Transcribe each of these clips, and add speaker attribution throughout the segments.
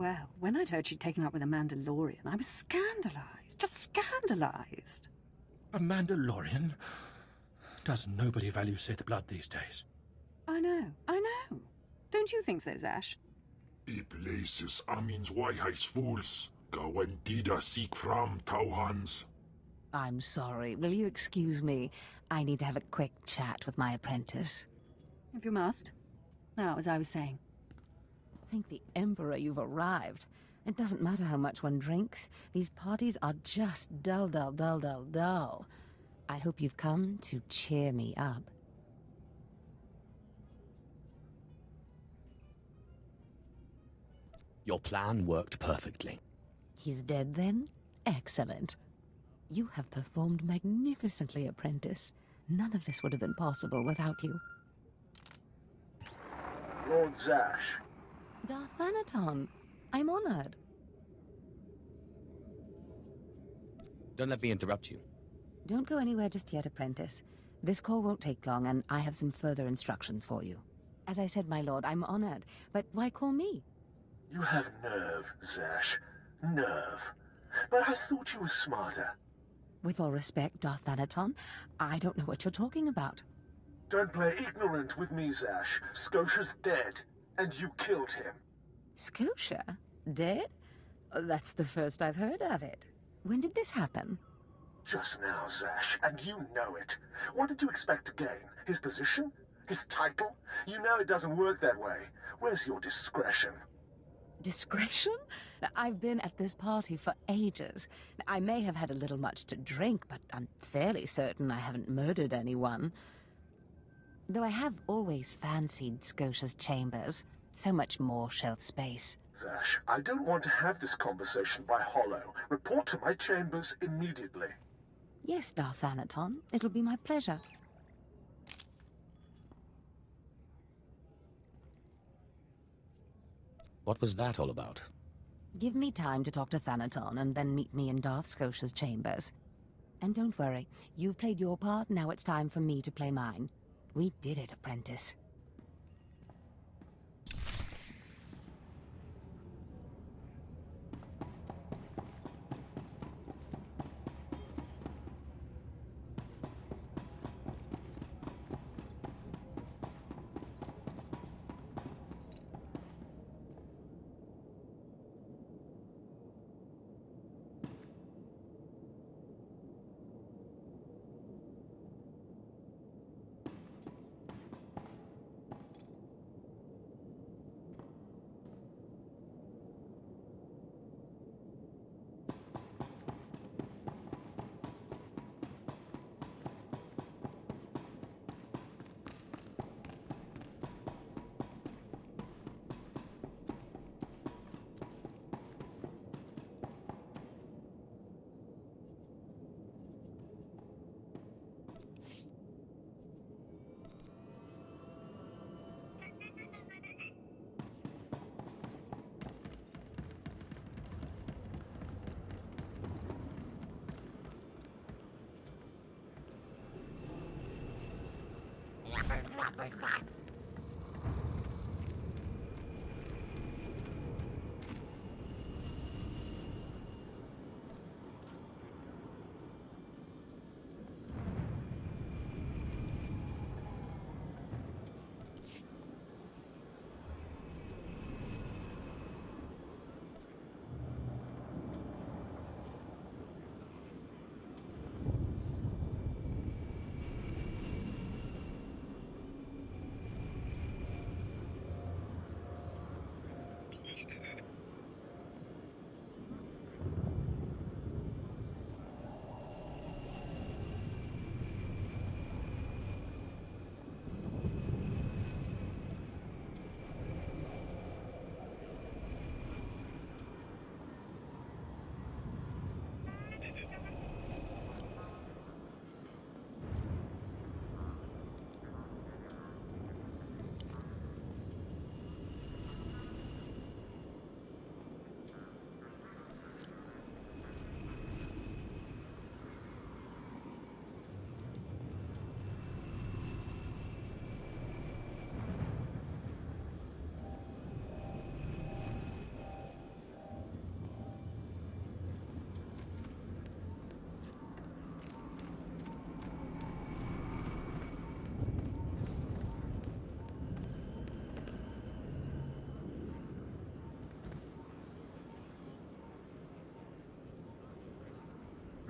Speaker 1: Well, when I'd heard she'd taken up with a Mandalorian, I was scandalized. Just scandalized.
Speaker 2: A Mandalorian? Does nobody value Sith blood these days?
Speaker 1: I know. Don't you think so, Zash?
Speaker 3: Places Amin's Whitehouse fools. Gawantida seek from Tauhans.
Speaker 4: I'm sorry. Will you excuse me? I need to have a quick chat with my apprentice.
Speaker 1: If you must. Now, as I was saying.
Speaker 4: Thank the Emperor you've arrived. It doesn't matter how much one drinks. These parties are just dull, dull, dull, dull, dull. I hope you've come to cheer me up.
Speaker 5: Your plan worked perfectly.
Speaker 4: He's dead then? Excellent. You have performed magnificently, apprentice. None of this would have been possible without you.
Speaker 6: Lord Zash.
Speaker 4: Darthanaton, I'm honored.
Speaker 5: Don't let me interrupt you.
Speaker 4: Don't go anywhere just yet, apprentice. This call won't take long, and I have some further instructions for you. As I said, my lord, I'm honored, but why call me?
Speaker 6: You have nerve, Zash. Nerve. But I thought you were smarter.
Speaker 4: With all respect, Darthanaton, I don't know what you're talking about.
Speaker 6: Don't play ignorant with me, Zash. Scotia's dead, and you killed him.
Speaker 4: Scotia? Dead? That's the first I've heard of it. When did this happen?
Speaker 6: Just now, Zash, and you know it. What did you expect to gain? His position? His title? You know it doesn't work that way. Where's your discretion?
Speaker 4: Discretion? I've been at this party for ages. I may have had a little much to drink, but I'm fairly certain I haven't murdered anyone. Though I have always fancied Scotia's chambers. So much more shelf space.
Speaker 6: Zash, I don't want to have this conversation by hollow. Report to my chambers immediately.
Speaker 4: Yes, Darthanaton. It'll be my pleasure.
Speaker 5: What was that all about?
Speaker 4: Give me time to talk to Thanaton, and then meet me in Darth Scotia's chambers. And don't worry, you've played your part, now it's time for me to play mine. We did it, apprentice.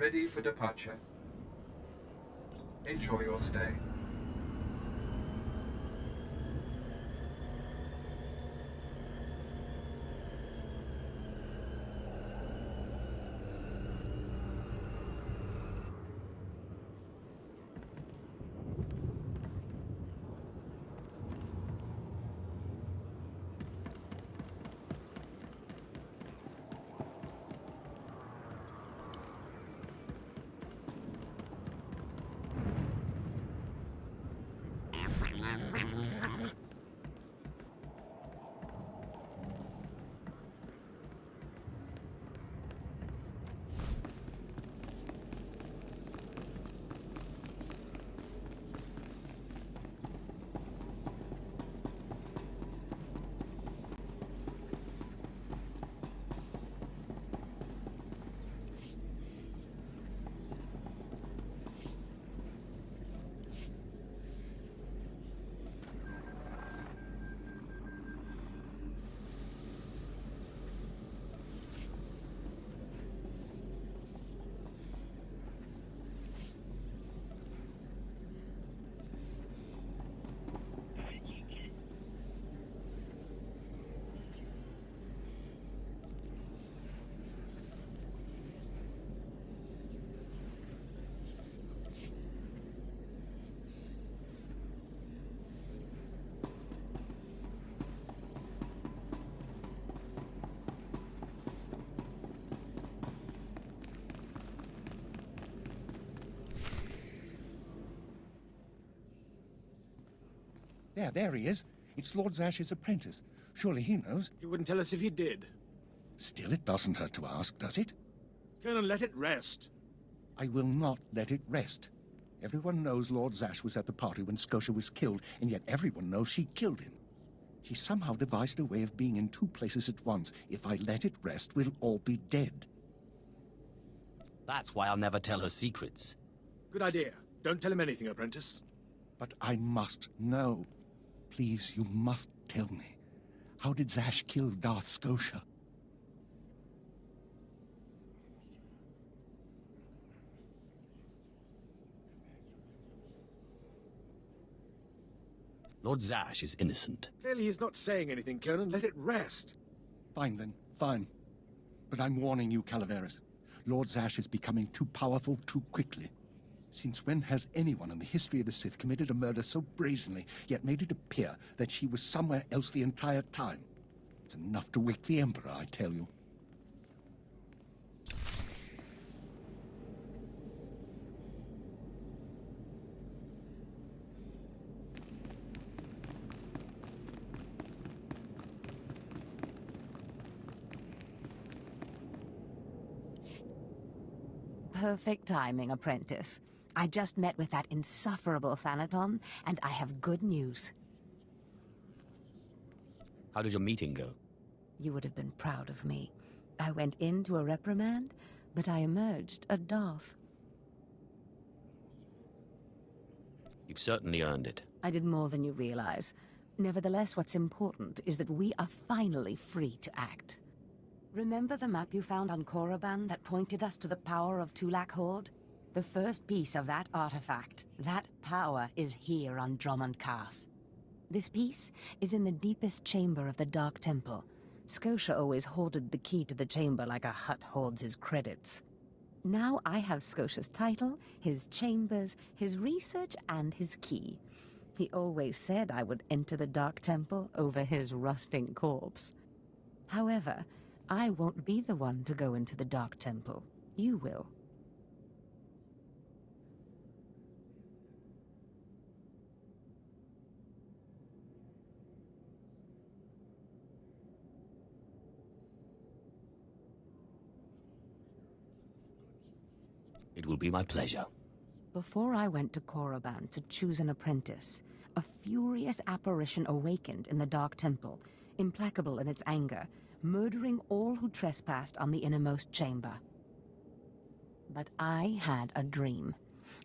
Speaker 7: ready for departure. Enjoy your stay.
Speaker 2: There he is. It's Lord Zash's apprentice. Surely he knows.
Speaker 8: You wouldn't tell us if you did.
Speaker 2: Still, it doesn't hurt to ask, does it?
Speaker 8: Colonel, let it rest.
Speaker 2: I will not let it rest. Everyone knows Lord Zash was at the party when Scotia was killed, and yet everyone knows she killed him. She somehow devised a way of being in two places at once. If I let it rest, we'll all be dead.
Speaker 5: That's why I'll never tell her secrets.
Speaker 8: Good idea. Don't tell him anything, apprentice.
Speaker 2: But I must know. Please, you must tell me. How did Zash kill Darth Scotia?
Speaker 5: Lord Zash is innocent.
Speaker 8: Clearly he's not saying anything, Colonel. Let it rest.
Speaker 2: Fine then, fine. But I'm warning you, Calaveras. Lord Zash is becoming too powerful too quickly. Since when has anyone in the history of the Sith committed a murder so brazenly, yet made it appear that she was somewhere else the entire time? It's enough to wake the Emperor, I tell you.
Speaker 4: Perfect timing, apprentice. I just met with that insufferable Thanaton, and I have good news.
Speaker 5: How did your meeting go?
Speaker 4: You would have been proud of me. I went into a reprimand, but I emerged a Darth.
Speaker 5: You've certainly earned it.
Speaker 4: I did more than you realize. Nevertheless, what's important is that we are finally free to act. Remember the map you found on Korriban that pointed us to the power of Tulak Horde? The first piece of that artifact, that power, is here on Drummond Cass. This piece is in the deepest chamber of the Dark Temple. Scotia always hoarded the key to the chamber like a Hutt hoards his credits. Now I have Scotia's title, his chambers, his research, and his key. He always said I would enter the Dark Temple over his rusting corpse. However, I won't be the one to go into the Dark Temple. You will.
Speaker 5: It will be my pleasure.
Speaker 4: Before I went to Korriban to choose an apprentice, a furious apparition awakened in the Dark Temple, implacable in its anger, murdering all who trespassed on the innermost chamber. But I had a dream.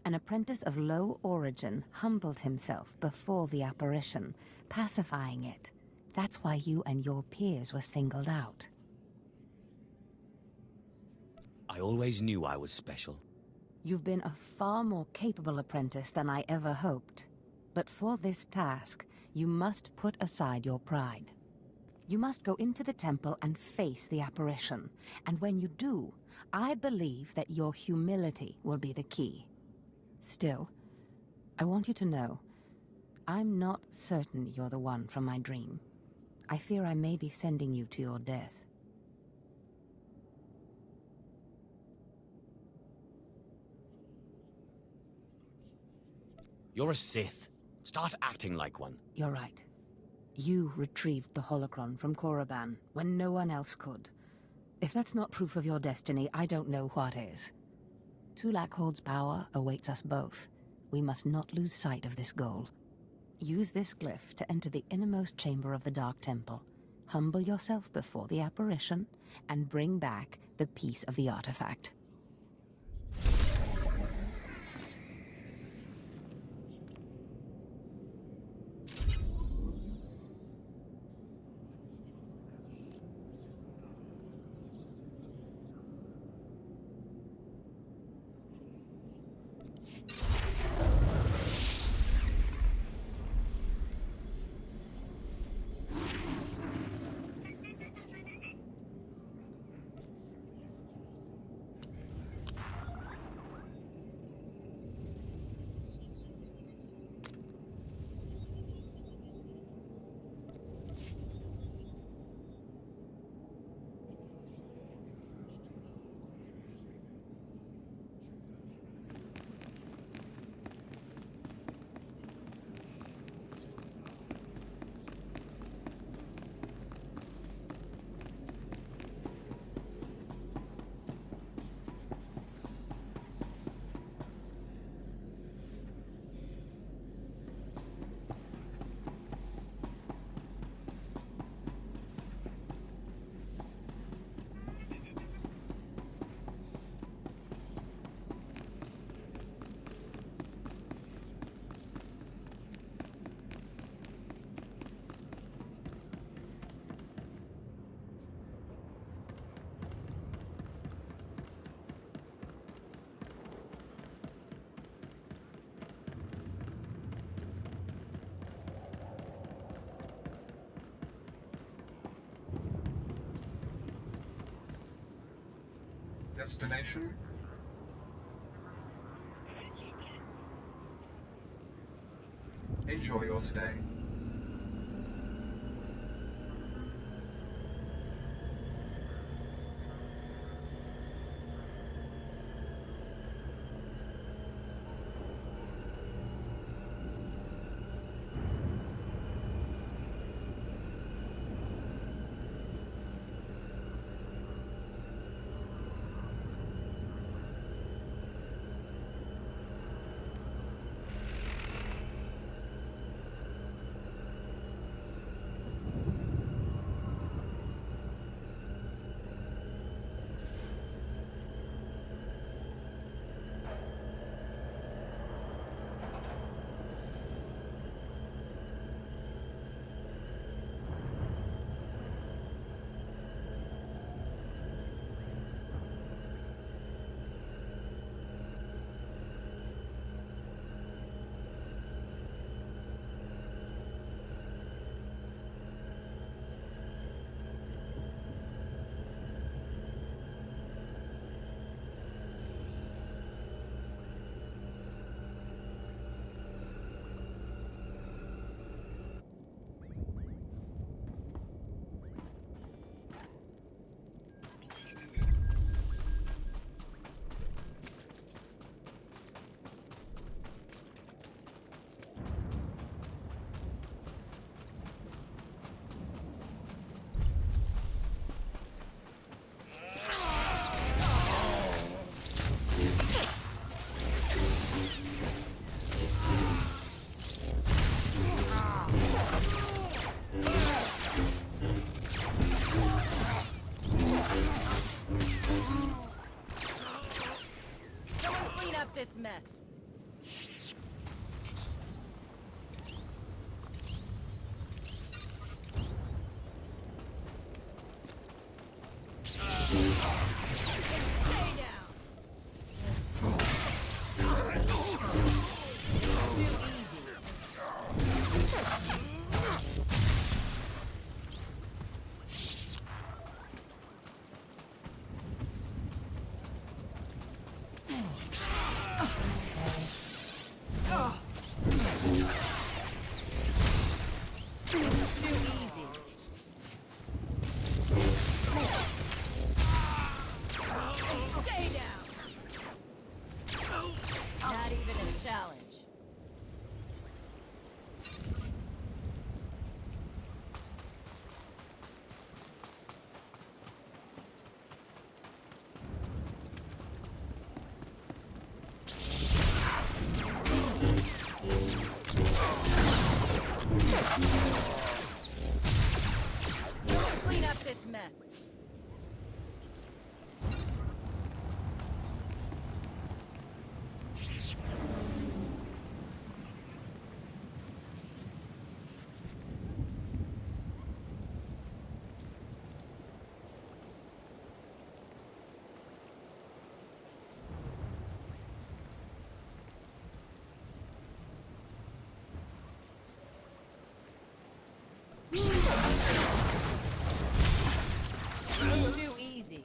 Speaker 4: An apprentice of low origin humbled himself before the apparition, pacifying it. That's why you and your peers were singled out.
Speaker 5: I always knew I was special.
Speaker 4: You've been a far more capable apprentice than I ever hoped. But for this task, you must put aside your pride. You must go into the temple and face the apparition. And when you do, I believe that your humility will be the key. Still, I want you to know, I'm not certain you're the one from my dream. I fear I may be sending you to your death.
Speaker 5: You're a Sith. Start acting like one.
Speaker 4: You're right. You retrieved the holocron from Korriban when no one else could. If that's not proof of your destiny, I don't know what is. Tulak Hold's power awaits us both. We must not lose sight of this goal. Use this glyph to enter the innermost chamber of the Dark Temple. Humble yourself before the apparition, and bring back the piece of the artifact.
Speaker 6: Destination? Enjoy your stay.
Speaker 7: This mess. Stay down. challenge. Clean up this mess. Too easy.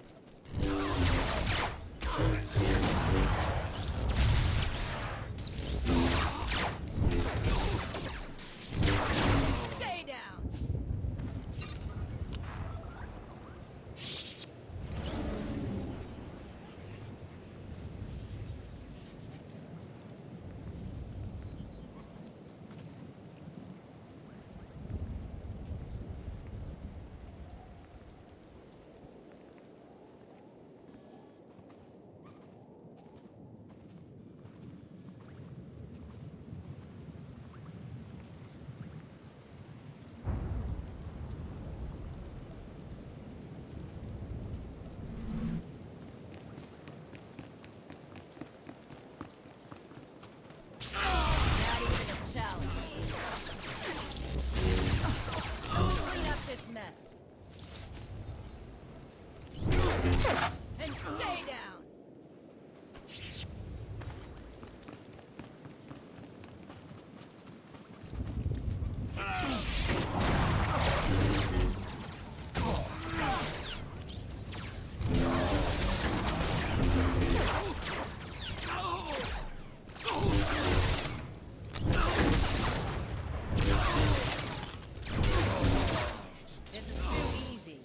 Speaker 7: Stay down. Not even a challenge. Someone clean up this mess. And stay down. This is too easy.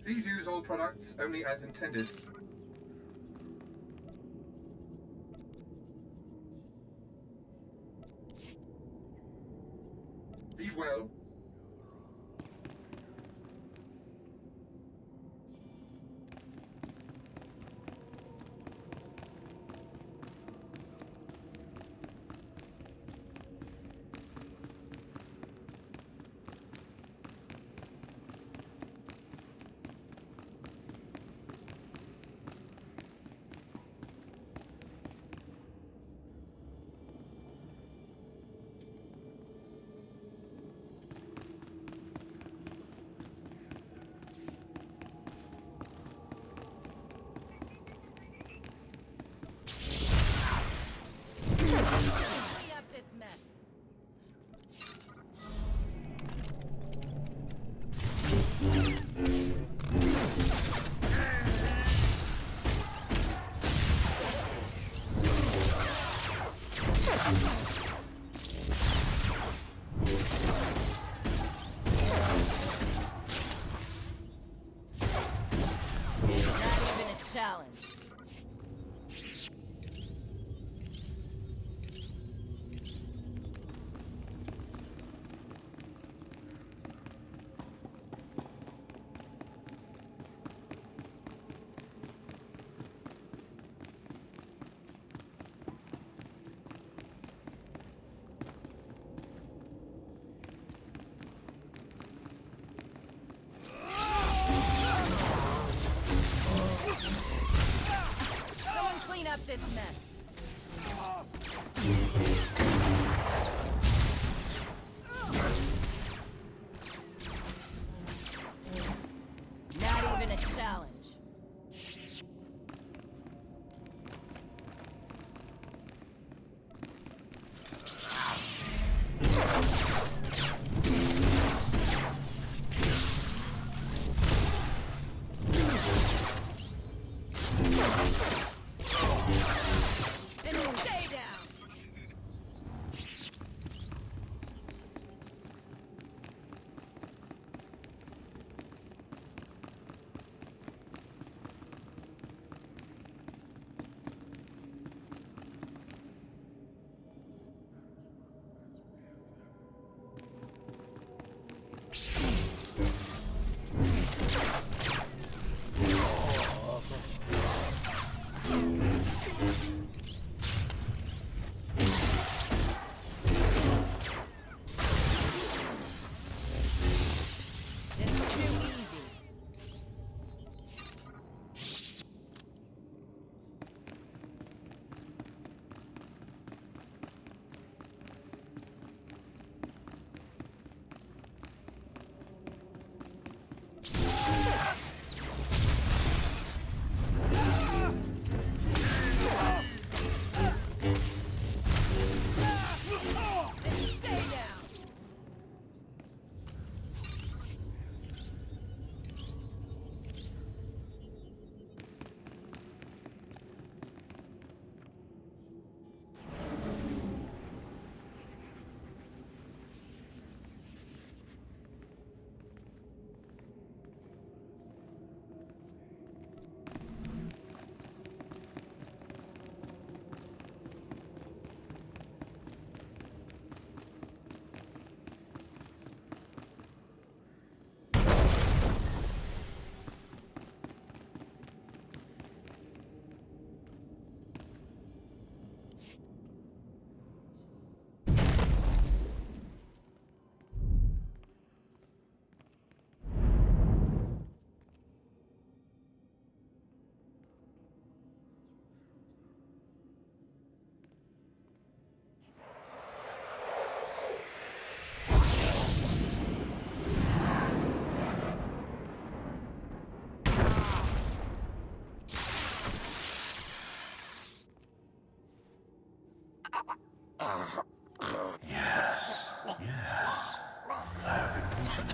Speaker 9: Please use all products only as intended. Be well.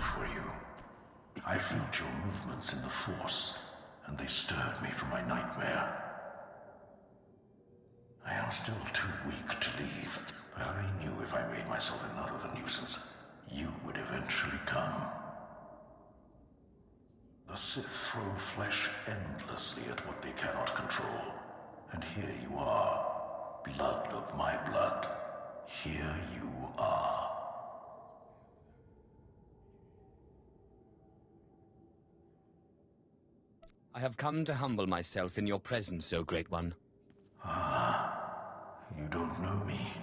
Speaker 10: for you. I felt your movements in the Force, and they stirred me from my nightmare. I am still too weak to leave, but I knew if I made myself enough of a nuisance, you would eventually come. The Sith throw flesh endlessly at what they cannot control. And here you are, blood of my blood. Here you are.
Speaker 5: I have come to humble myself in your presence, O Great One.
Speaker 10: You don't know me.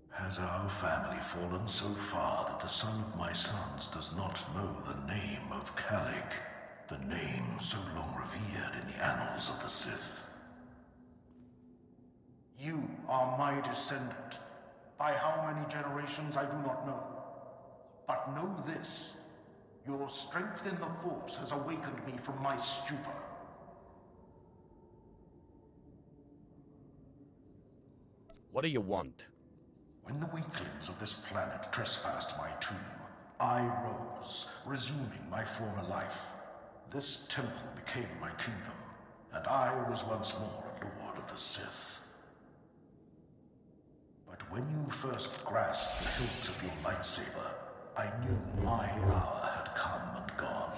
Speaker 10: Has our family fallen so far that the son of my sons does not know the name of Calig, the name so long revered in the annals of the Sith? You are my descendant. By how many generations I do not know. But know this, your strength in the Force has awakened me from my stupor.
Speaker 5: What do you want?
Speaker 10: When the weaklings of this planet trespassed my tomb, I rose, resuming my former life. This temple became my kingdom, and I was once more a lord of the Sith. But when you first grasped the hilt of your lightsaber, I knew my hour had come and gone.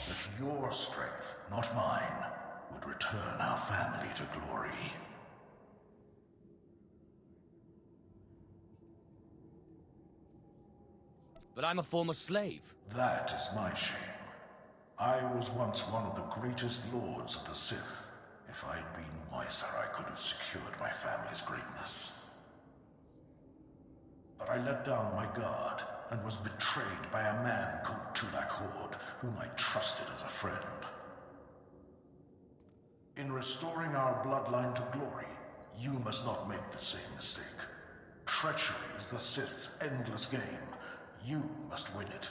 Speaker 10: That your strength, not mine, would return our family to glory.
Speaker 5: But I'm a former slave.
Speaker 10: That is my shame. I was once one of the greatest lords of the Sith. If I had been wiser, I could have secured my family's greatness. But I let down my guard and was betrayed by a man called Tulak Hord, whom I trusted as a friend. In restoring our bloodline to glory, you must not make the same mistake. Treachery is the Sith's endless game. You must win it.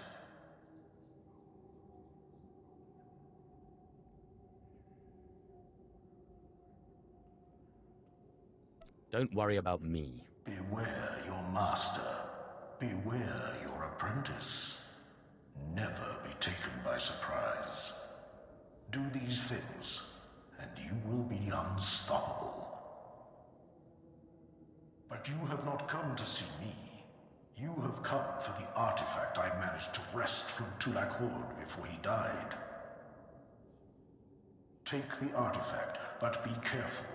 Speaker 5: Don't worry about me.
Speaker 10: Beware your master. Beware your apprentice. Never be taken by surprise. Do these things, and you will be unstoppable. But you have not come to see me. You have come for the artifact I managed to wrest from Tulak Hord before he died. Take the artifact, but be careful.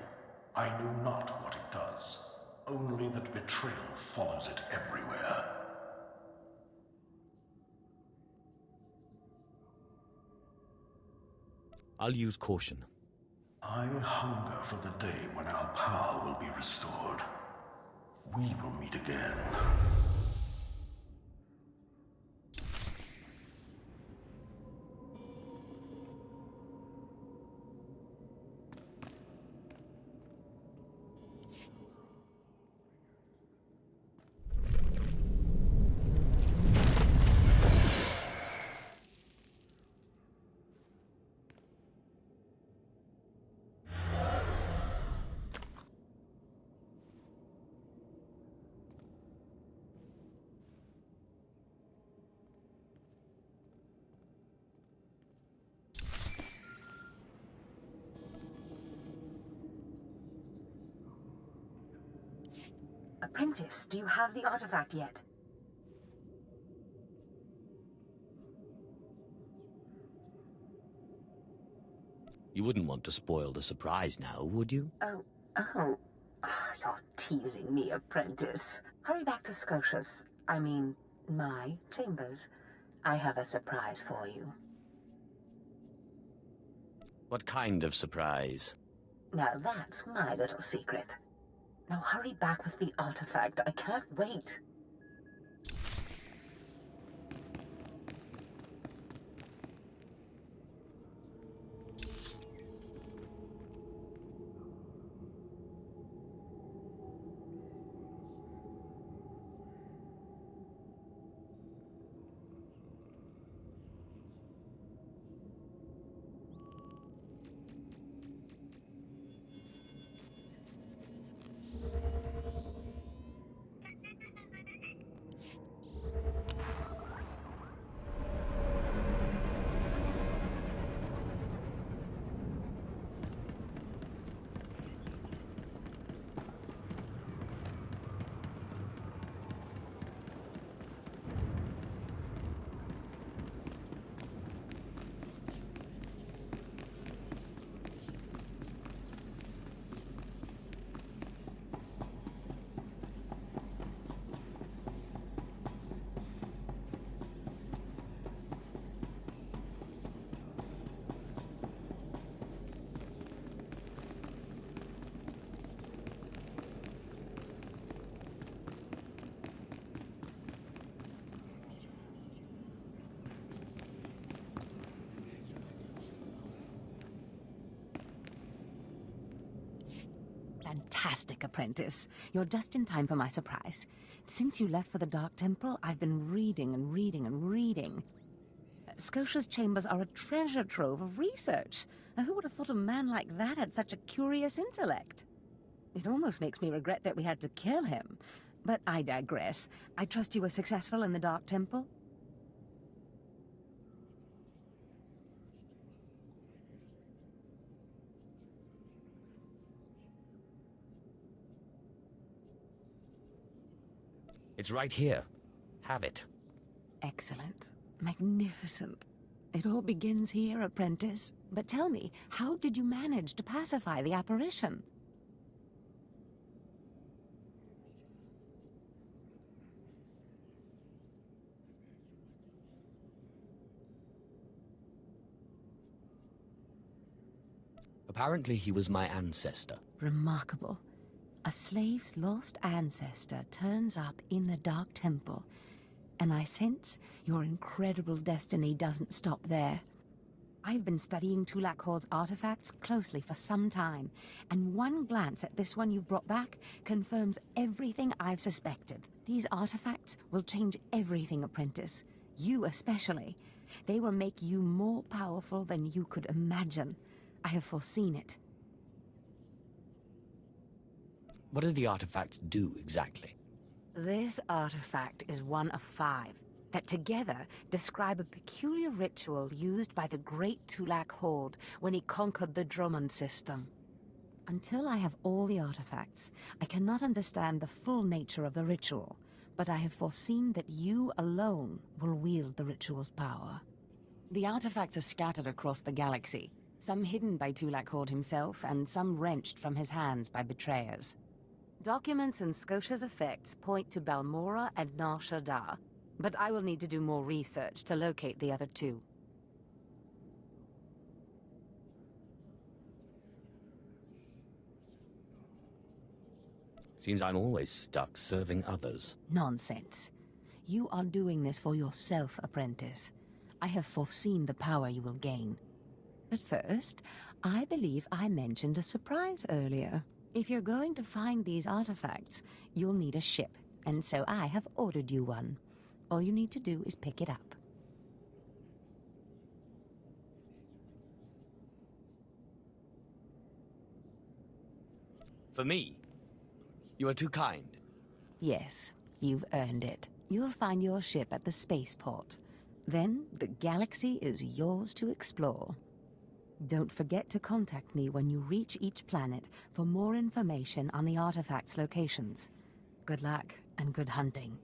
Speaker 10: I know not what it does, only that betrayal follows it everywhere.
Speaker 5: I'll use caution.
Speaker 10: I hunger for the day when our power will be restored. We will meet again.
Speaker 4: Apprentice, do you have the artifact yet?
Speaker 5: You wouldn't want to spoil the surprise now, would you?
Speaker 4: Oh. You're teasing me, apprentice. Hurry back to Scotia's. I mean, my chambers. I have a surprise for you.
Speaker 5: What kind of surprise?
Speaker 4: Now that's my little secret. Now hurry back with the artifact. I can't wait. Fantastic, apprentice. You're just in time for my surprise. Since you left for the Dark Temple, I've been reading and reading and reading. Scotia's chambers are a treasure trove of research. Now, who would have thought a man like that had such a curious intellect? It almost makes me regret that we had to kill him. But I digress. I trust you were successful in the Dark Temple?
Speaker 5: It's right here. Have it.
Speaker 4: Excellent. Magnificent. It all begins here, apprentice. But tell me, how did you manage to pacify the apparition?
Speaker 5: Apparently he was my ancestor.
Speaker 4: Remarkable. A slave's lost ancestor turns up in the Dark Temple, and I sense your incredible destiny doesn't stop there. I've been studying Tulak Horde's artifacts closely for some time, and one glance at this one you've brought back confirms everything I've suspected. These artifacts will change everything, apprentice. You especially. They will make you more powerful than you could imagine. I have foreseen it.
Speaker 5: What do the artifacts do exactly?
Speaker 4: This artifact is one of 5 that together describe a peculiar ritual used by the great Tulak Horde when he conquered the Drummond system. Until I have all the artifacts, I cannot understand the full nature of the ritual, but I have foreseen that you alone will wield the ritual's power. The artifacts are scattered across the galaxy, some hidden by Tulak Horde himself, and some wrenched from his hands by betrayers. Documents and Scotia's effects point to Balmora and Nar Shaddaa, but I will need to do more research to locate the other 2.
Speaker 5: Seems I'm always stuck serving others.
Speaker 4: Nonsense. You are doing this for yourself, apprentice. I have foreseen the power you will gain. But first, I believe I mentioned a surprise earlier. If you're going to find these artifacts, you'll need a ship, and so I have ordered you one. All you need to do is pick it up.
Speaker 5: For me? You are too kind.
Speaker 4: Yes, you've earned it. You'll find your ship at the spaceport. Then the galaxy is yours to explore. Don't forget to contact me when you reach each planet for more information on the artifacts' locations. Good luck and good hunting.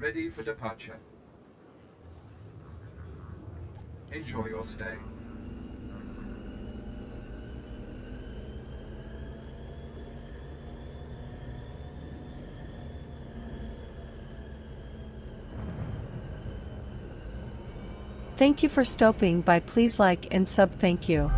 Speaker 9: ready for departure. Enjoy your stay.
Speaker 11: Thank you for stopping by. Please like and sub. Thank you.